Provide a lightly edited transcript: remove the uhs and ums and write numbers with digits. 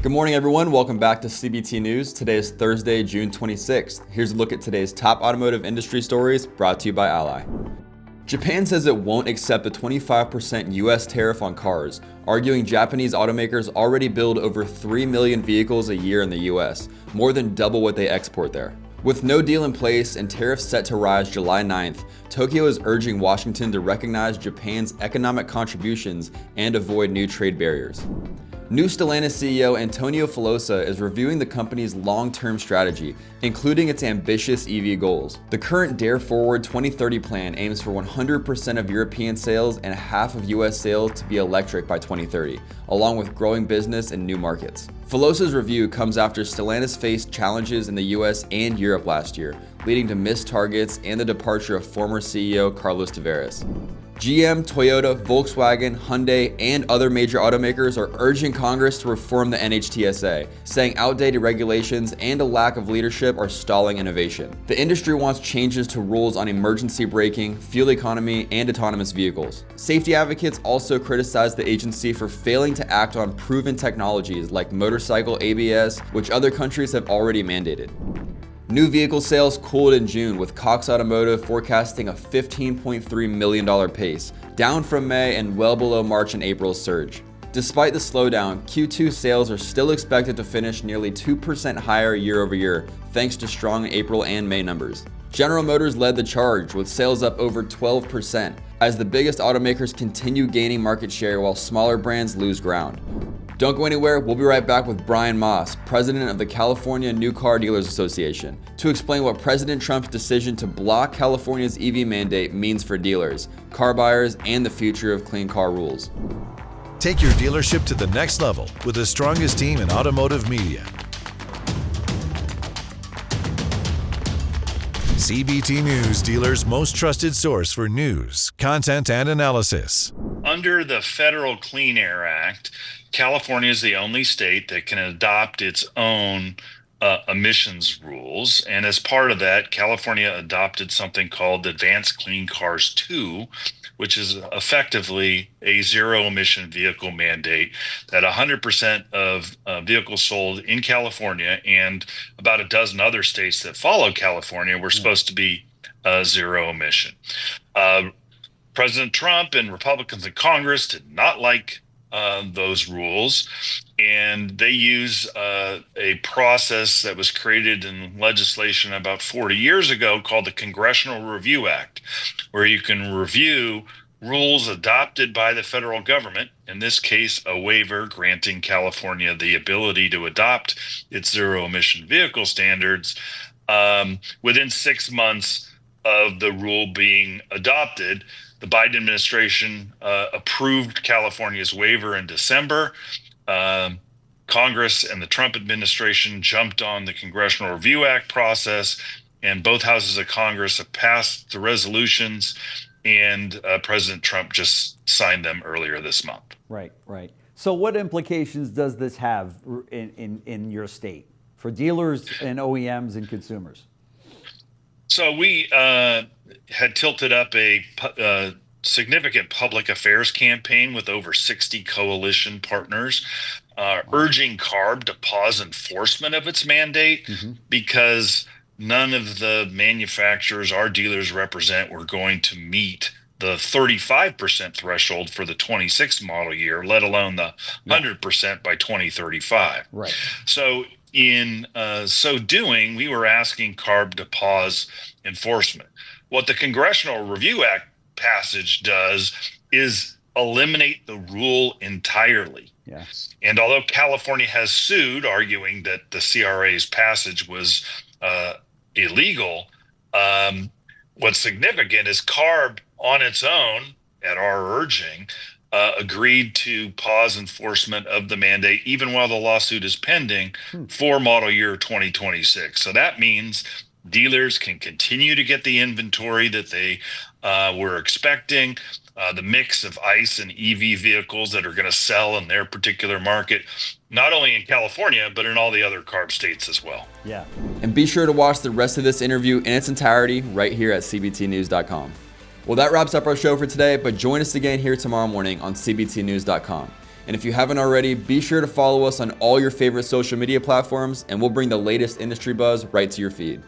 Good morning, everyone. Welcome back to CBT News. Today is Thursday, June 26th. Here's a look at today's top automotive industry stories brought to you by Ally. Japan says it won't accept a 25% US tariff on cars, arguing Japanese automakers already build over 3 million vehicles a year in the US, more than double what they export there. With no deal in place and tariffs set to rise July 9th, Tokyo is urging Washington to recognize Japan's economic contributions and avoid new trade barriers. New Stellantis CEO Antonio Filosa is reviewing the company's long-term strategy, including its ambitious EV goals. The current Dare Forward 2030 plan aims for 100% of European sales and half of US sales to be electric by 2030, along with growing business in new markets. Filosa's review comes after Stellantis faced challenges in the US and Europe last year, leading to missed targets and the departure of former CEO Carlos Tavares. GM, Toyota, Volkswagen, Hyundai, and other major automakers are urging Congress to reform the NHTSA, saying outdated regulations and a lack of leadership are stalling innovation. The industry wants changes to rules on emergency braking, fuel economy, and autonomous vehicles. Safety advocates also criticize the agency for failing to act on proven technologies like motorcycle ABS, which other countries have already mandated. New vehicle sales cooled in June, with Cox Automotive forecasting a $15.3 million pace, down from May and well below March and April's surge. Despite the slowdown, Q2 sales are still expected to finish nearly 2% higher year over year, thanks to strong April and May numbers. General Motors led the charge, with sales up over 12%, as the biggest automakers continue gaining market share while smaller brands lose ground. Don't go anywhere, we'll be right back with Brian Moss, president of the California New Car Dealers Association, to explain what President Trump's decision to block California's EV mandate means for dealers, car buyers, and the future of clean car rules. Take your dealership to the next level with the strongest team in automotive media. CBT News, dealers' most trusted source for news, content, and analysis. Under the Federal Clean Air Act, California is the only state that can adopt its own emissions rules. And as part of that, California adopted something called Advanced Clean Cars 2, which is effectively a zero-emission vehicle mandate that 100% of vehicles sold in California and about a dozen other states that follow California were supposed to be zero emission. President Trump and Republicans in Congress did not like those rules, and they use a process that was created in legislation about 40 years ago called the Congressional Review Act, where you can review rules adopted by the federal government, in this case a waiver granting California the ability to adopt its zero emission vehicle standards within 6 months of the rule being adopted. The Biden administration approved California's waiver in December. Congress and the Trump administration jumped on the Congressional Review Act process, and both houses of Congress have passed the resolutions, and President Trump just signed them earlier this month. Right. So what implications does this have in your state for dealers and OEMs and consumers? So we had tilted up a significant public affairs campaign with over 60 coalition partners, urging CARB to pause enforcement of its mandate because none of the manufacturers our dealers represent were going to meet the 35% threshold for the 26 model year, let alone the 100% by 2035. Right. So in so doing, we were asking CARB to pause enforcement. What the Congressional Review Act passage does is eliminate the rule entirely. Yes. And although California has sued, arguing that the CRA's passage was illegal, what's significant is CARB on its own, at our urging, agreed to pause enforcement of the mandate even while the lawsuit is pending for model year 2026. So that means dealers can continue to get the inventory that they were expecting, the mix of ICE and EV vehicles that are going to sell in their particular market, not only in California, but in all the other CARB states as well. Yeah. And be sure to watch the rest of this interview in its entirety right here at cbtnews.com. Well, that wraps up our show for today, but join us again here tomorrow morning on cbtnews.com. And if you haven't already, be sure to follow us on all your favorite social media platforms, and we'll bring the latest industry buzz right to your feed.